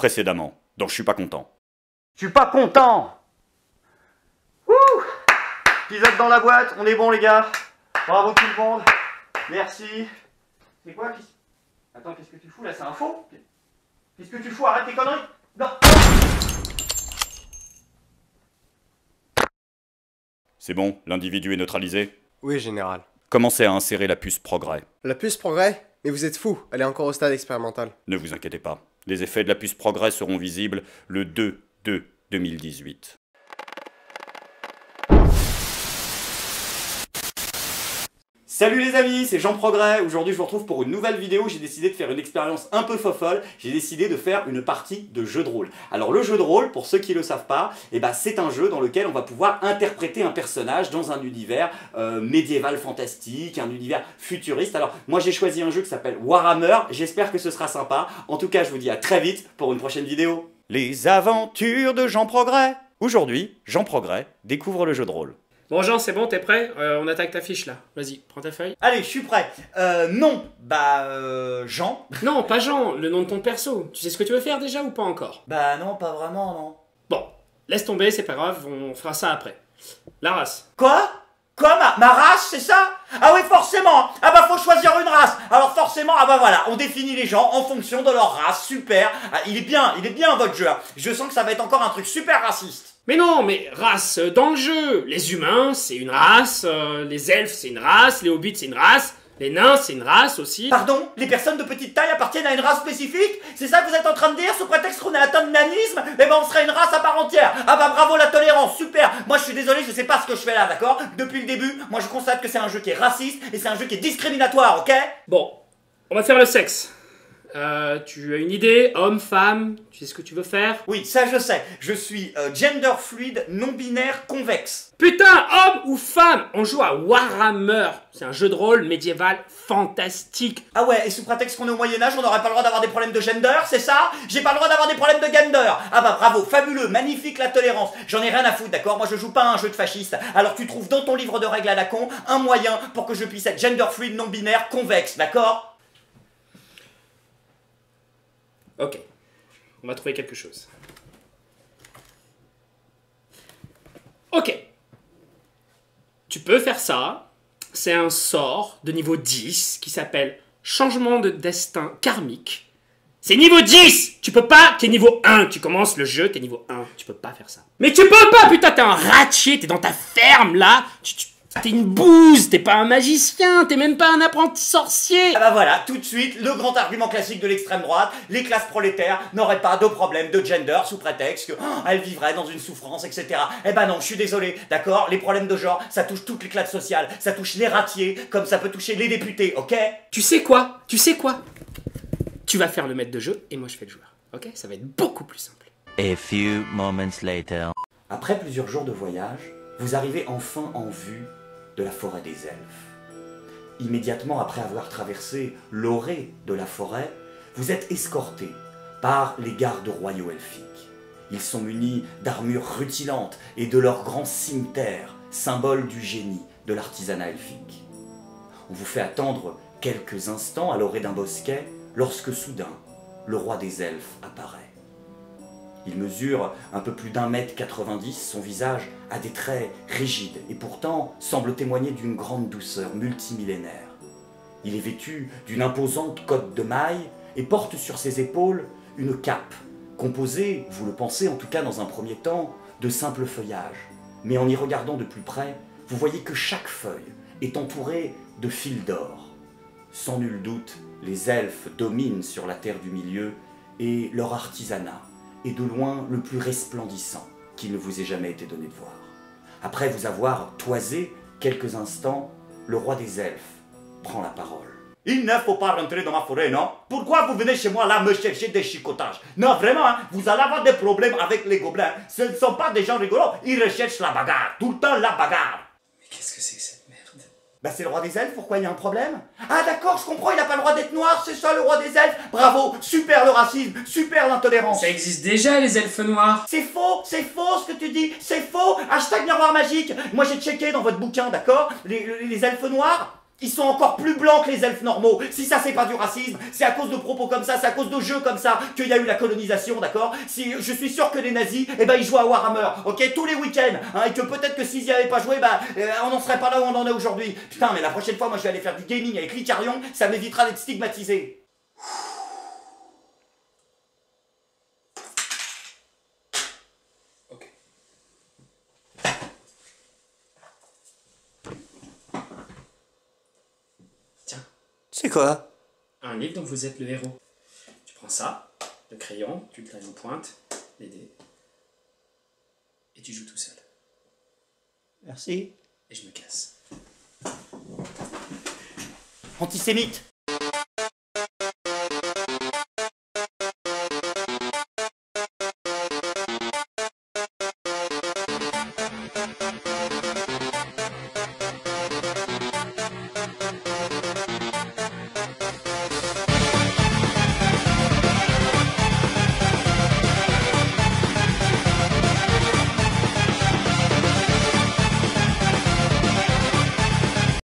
Précédemment, donc je suis pas content. Je suis pas content. Ouh. Épisode dans la boîte, on est bon les gars. Bravo tout le monde. Merci. C'est quoi Attends, qu'est-ce que tu fous là? C'est un faux? Qu'est-ce que tu fous? Arrête tes conneries. Non. C'est bon, l'individu est neutralisé. Oui, général. Commencez à insérer la puce progrès. La puce progrès? Mais vous êtes fou, elle est encore au stade expérimental. Ne vous inquiétez pas. Les effets de la puce progrès seront visibles le 2/2/2018. Salut les amis, c'est Jean Progrès. Aujourd'hui je vous retrouve pour une nouvelle vidéo. J'ai décidé de faire une expérience un peu fofolle. J'ai décidé de faire une partie de jeu de rôle. Alors le jeu de rôle, pour ceux qui ne le savent pas, c'est un jeu dans lequel on va pouvoir interpréter un personnage dans un univers médiéval fantastique, un univers futuriste. Alors moi j'ai choisi un jeu qui s'appelle Warhammer. J'espère que ce sera sympa. En tout cas je vous dis à très vite pour une prochaine vidéo. Les aventures de Jean Progrès. Aujourd'hui, Jean Progrès découvre le jeu de rôle. Bon Jean, c'est bon, t'es prêt? On attaque ta fiche là. Vas-y, prends ta feuille. Allez, je suis prêt. Non. Jean. Non, pas Jean, le nom de ton perso. Tu sais ce que tu veux faire déjà ou pas encore? Bah non, pas vraiment, non. Bon, laisse tomber, c'est pas grave, on fera ça après. La race. Quoi? Quoi, ma race, c'est ça? Ah oui, forcément. Ah bah faut choisir une race. Alors forcément, ah bah voilà, on définit les gens en fonction de leur race. Super. Ah, il est bien votre jeu. Je sens que ça va être encore un truc super raciste. Mais non, mais race dans le jeu. Les humains, c'est une race. Les elfes, c'est une race. Les hobbits, c'est une race. Les nains, c'est une race aussi. Pardon? Les personnes de petite taille appartiennent à une race spécifique? C'est ça que vous êtes en train de dire sous prétexte qu'on est atteint de nanisme? Eh ben on serait une race à part entière. Ah bah bravo la tolérance, super. Moi je suis désolé, je sais pas ce que je fais là, d'accord? Depuis le début, moi je constate que c'est un jeu qui est raciste et c'est un jeu qui est discriminatoire, ok? Bon, on va faire le sexe. Tu as une idée? Homme, femme? Tu sais ce que tu veux faire? Oui, ça je sais. Je suis gender fluide, non-binaire, convexe. Putain, homme ou femme? On joue à Warhammer. C'est un jeu de rôle médiéval fantastique. Ah ouais, et sous prétexte qu'on est au Moyen-Âge, on n'aurait pas le droit d'avoir des problèmes de gender, c'est ça? J'ai pas le droit d'avoir des problèmes de gender. Ah bah bravo, fabuleux, magnifique la tolérance. J'en ai rien à foutre, d'accord? Moi je joue pas à un jeu de fasciste. Alors tu trouves dans ton livre de règles à la con un moyen pour que je puisse être gender fluide, non-binaire, convexe, d'accord? Ok, on va trouver quelque chose. Ok. Tu peux faire ça. C'est un sort de niveau 10 qui s'appelle Changement de destin karmique. C'est niveau 10! Tu peux pas, t'es niveau 1. Tu commences le jeu, t'es niveau 1. Tu peux pas faire ça. Mais tu peux pas, putain, t'es un ratier, t'es dans ta ferme là. T'es une bouse, t'es pas un magicien, t'es même pas un apprenti sorcier. Ah bah voilà, tout de suite, le grand argument classique de l'extrême droite, les classes prolétaires n'auraient pas de problème de gender sous prétexte qu'elles vivraient dans une souffrance, etc. Eh ben non, je suis désolé, d'accord? Les problèmes de genre, ça touche toutes les classes sociales, ça touche les ratiers, comme ça peut toucher les députés, ok? Tu sais quoi? Tu vas faire le maître de jeu et moi je fais le joueur, ok? Ça va être beaucoup plus simple. A few moments later. Après plusieurs jours de voyage, vous arrivez enfin en vue de la forêt des elfes. Immédiatement après avoir traversé l'orée de la forêt, vous êtes escorté par les gardes royaux elfiques. Ils sont munis d'armures rutilantes et de leur grand cimeterre, symbole du génie de l'artisanat elfique. On vous fait attendre quelques instants à l'orée d'un bosquet lorsque soudain, le roi des elfes apparaît. Il mesure un peu plus d'1,90 m, son visage a des traits rigides et pourtant semble témoigner d'une grande douceur multimillénaire. Il est vêtu d'une imposante cotte de mailles et porte sur ses épaules une cape, composée, vous le pensez en tout cas dans un premier temps, de simples feuillages. Mais en y regardant de plus près, vous voyez que chaque feuille est entourée de fils d'or. Sans nul doute, les elfes dominent sur la terre du milieu et leur artisanat est de loin le plus resplendissant qu'il ne vous ait jamais été donné de voir. Après vous avoir toisé quelques instants, le roi des elfes prend la parole. Il ne faut pas rentrer dans ma forêt, non? Pourquoi vous venez chez moi là me chercher des chicotages? Non, vraiment, hein, vous allez avoir des problèmes avec les gobelins. Ce ne sont pas des gens rigolos, ils recherchent la bagarre, tout le temps la bagarre. Mais qu'est-ce que c'est que cette merde? Bah c'est le roi des elfes, pourquoi il y a un problème? Ah d'accord, je comprends, il n'a pas le droit d'être noir, c'est ça le roi des elfes? Bravo, super le racisme, super l'intolérance. Ça existe déjà les elfes noirs. C'est faux ce que tu dis, c'est faux. Hashtag miroir magique. Moi j'ai checké dans votre bouquin, d'accord? Les elfes noirs, Ils sont encore plus blancs que les elfes normaux. Si ça, c'est pas du racisme, c'est à cause de propos comme ça, c'est à cause de jeux comme ça qu'il y a eu la colonisation, d'accord? Si je suis sûr que les nazis, eh ben, ils jouent à Warhammer, ok? Tous les week-ends, hein, et que peut-être que s'ils y avaient pas joué, bah, on n'en serait pas là où on en est aujourd'hui. Putain, mais la prochaine fois, moi, je vais aller faire du gaming avec l'Icarion, ça m'évitera d'être stigmatisé. C'est quoi? Un livre dont vous êtes le héros. Tu prends ça, le crayon, tu le tailles en pointe, les dés, et tu joues tout seul. Merci. Et je me casse. Antisémite.